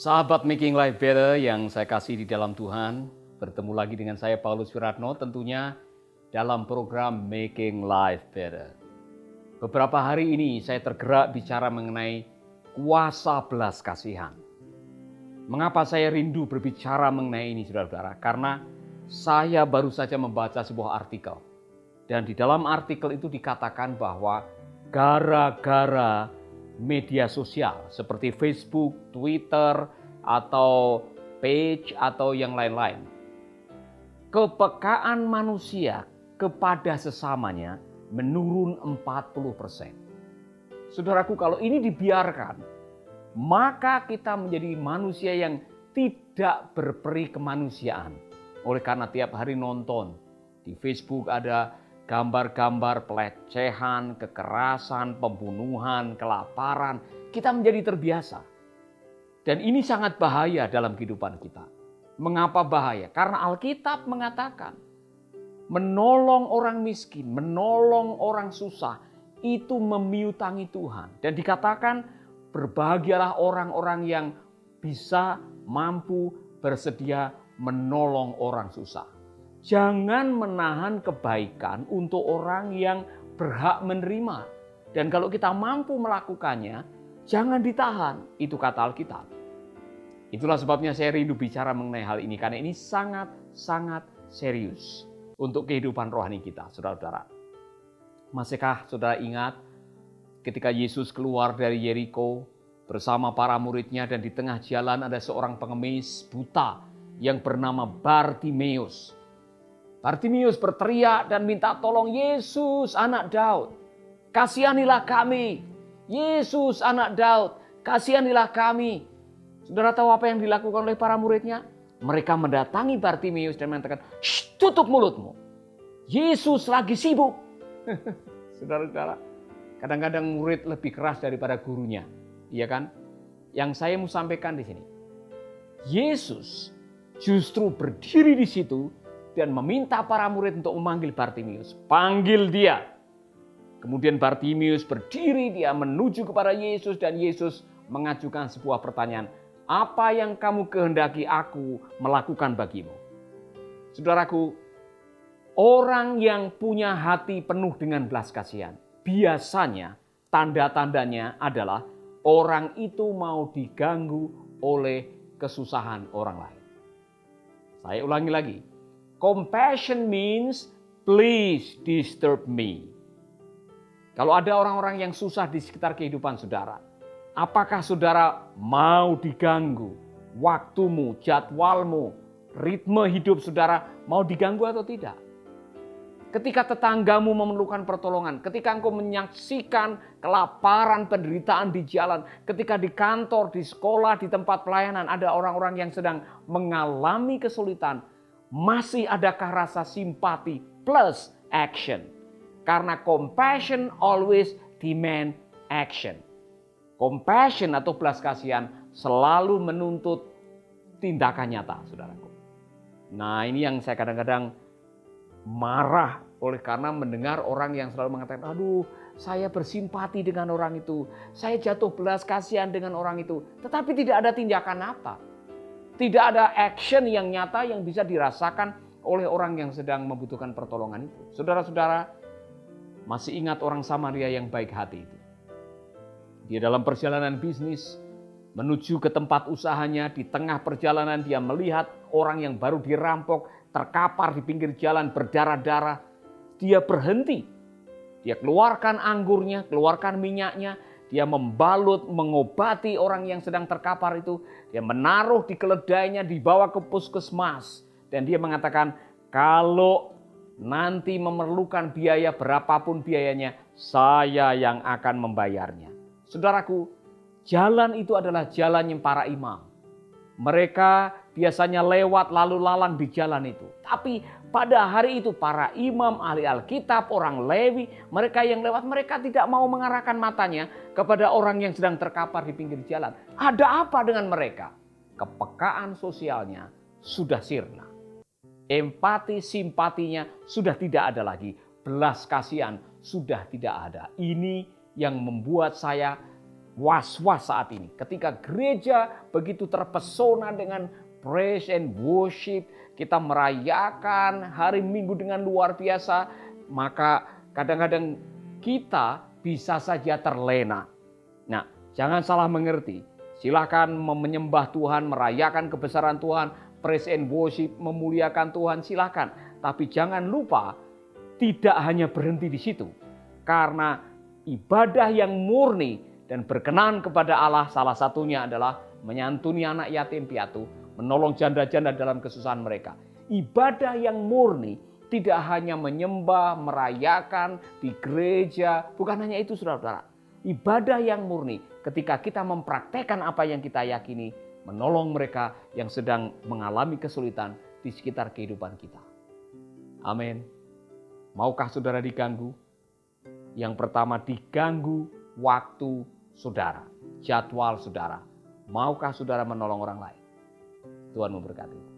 Sahabat Making Life Better yang saya kasih di dalam Tuhan, bertemu lagi dengan saya Paulus Wiratno tentunya dalam program Making Life Better. Beberapa hari ini saya tergerak bicara mengenai kuasa belas kasihan. Mengapa saya rindu berbicara mengenai ini saudara-saudara? Karena saya baru saja membaca sebuah artikel. Dan di dalam artikel itu dikatakan bahwa gara-gara media sosial seperti Facebook, Twitter, atau page atau yang lain-lain, kepekaan manusia kepada sesamanya menurun 40%. Saudaraku, kalau ini dibiarkan, maka kita menjadi manusia yang tidak berperi kemanusiaan. Oleh karena tiap hari nonton di Facebook ada gambar-gambar pelecehan, kekerasan, pembunuhan, kelaparan. Kita menjadi terbiasa. Dan ini sangat bahaya dalam kehidupan kita. Mengapa bahaya? Karena Alkitab mengatakan menolong orang miskin, menolong orang susah, itu memiutangi Tuhan. Dan dikatakan berbahagialah orang-orang yang bisa, mampu, bersedia menolong orang susah. Jangan menahan kebaikan untuk orang yang berhak menerima. Dan kalau kita mampu melakukannya, jangan ditahan. Itu kata Alkitab. Itulah sebabnya saya rindu bicara mengenai hal ini. Karena ini sangat-sangat serius untuk kehidupan rohani kita, saudara-saudara. Masihkah saudara ingat ketika Yesus keluar dari Yeriko bersama para muridnya dan di tengah jalan ada seorang pengemis buta yang bernama Bartimeus. Bartimeus berteriak dan minta tolong, Yesus anak Daud, kasihanilah kami. Yesus anak Daud, kasihanilah kami. Saudara tahu apa yang dilakukan oleh para muridnya? Mereka mendatangi Bartimeus dan mengatakan, tutup mulutmu. Yesus lagi sibuk. Saudara-saudara, kadang-kadang murid lebih keras daripada gurunya. Iya kan? Yang saya mau sampaikan di sini. Yesus justru berdiri di situ dan meminta para murid untuk memanggil Bartimeus. Panggil dia. Kemudian Bartimeus berdiri, dia menuju kepada Yesus dan Yesus mengajukan sebuah pertanyaan. Apa yang kamu kehendaki aku melakukan bagimu? Saudaraku, orang yang punya hati penuh dengan belas kasihan, biasanya tanda-tandanya adalah orang itu mau diganggu oleh kesusahan orang lain. Saya ulangi lagi. Compassion means please disturb me. Kalau ada orang-orang yang susah di sekitar kehidupan saudara, apakah saudara mau diganggu? Waktumu, jadwalmu, ritme hidup saudara mau diganggu atau tidak? Ketika tetanggamu memerlukan pertolongan, ketika engkau menyaksikan kelaparan, penderitaan di jalan, ketika di kantor, di sekolah, di tempat pelayanan ada orang-orang yang sedang mengalami kesulitan, masih adakah rasa simpati plus action? Karena compassion always demand action. Compassion atau belas kasihan selalu menuntut tindakan nyata, saudaraku. Nah, ini yang saya kadang-kadang marah oleh karena mendengar orang yang selalu mengatakan, aduh, saya bersimpati dengan orang itu, saya jatuh belas kasihan dengan orang itu, tetapi tidak ada tindakan apa. Tidak ada action yang nyata yang bisa dirasakan oleh orang yang sedang membutuhkan pertolongan itu. Saudara-saudara, masih ingat orang Samaria yang baik hati itu? Dia dalam perjalanan bisnis menuju ke tempat usahanya, di tengah perjalanan dia melihat orang yang baru dirampok, terkapar di pinggir jalan berdarah-darah. Dia berhenti. Dia keluarkan anggurnya, keluarkan minyaknya. Dia membalut, mengobati orang yang sedang terkapar itu. Dia menaruh di keledainya, dibawa ke puskesmas. Dan dia mengatakan, kalau nanti memerlukan biaya berapapun biayanya, saya yang akan membayarnya. Saudaraku, jalan itu adalah jalannya para imam. Mereka biasanya lewat lalu lalang di jalan itu. Tapi pada hari itu para imam, ahli Alkitab, orang Lewi, mereka yang lewat, mereka tidak mau mengarahkan matanya kepada orang yang sedang terkapar di pinggir jalan. Ada apa dengan mereka? Kepekaan sosialnya sudah sirna. Empati, simpatinya sudah tidak ada lagi. Belas kasihan sudah tidak ada. Ini yang membuat saya was-was saat ini. Ketika gereja begitu terpesona dengan praise and worship, kita merayakan hari Minggu dengan luar biasa, maka kadang-kadang kita bisa saja terlena. Nah, jangan salah mengerti. Silakan menyembah Tuhan, merayakan kebesaran Tuhan, praise and worship, memuliakan Tuhan, silakan. Tapi jangan lupa tidak hanya berhenti di situ. Karena ibadah yang murni dan berkenan kepada Allah salah satunya adalah menyantuni anak yatim piatu, menolong janda-janda dalam kesusahan mereka. Ibadah yang murni tidak hanya menyembah, merayakan di gereja, bukan hanya itu saudara-saudara. Ibadah yang murni ketika kita mempraktekkan apa yang kita yakini, menolong mereka yang sedang mengalami kesulitan di sekitar kehidupan kita. Amin. Maukah saudara diganggu? Yang pertama, diganggu waktu saudara, jadwal saudara. Maukah saudara menolong orang lain? Tuhan memberkati.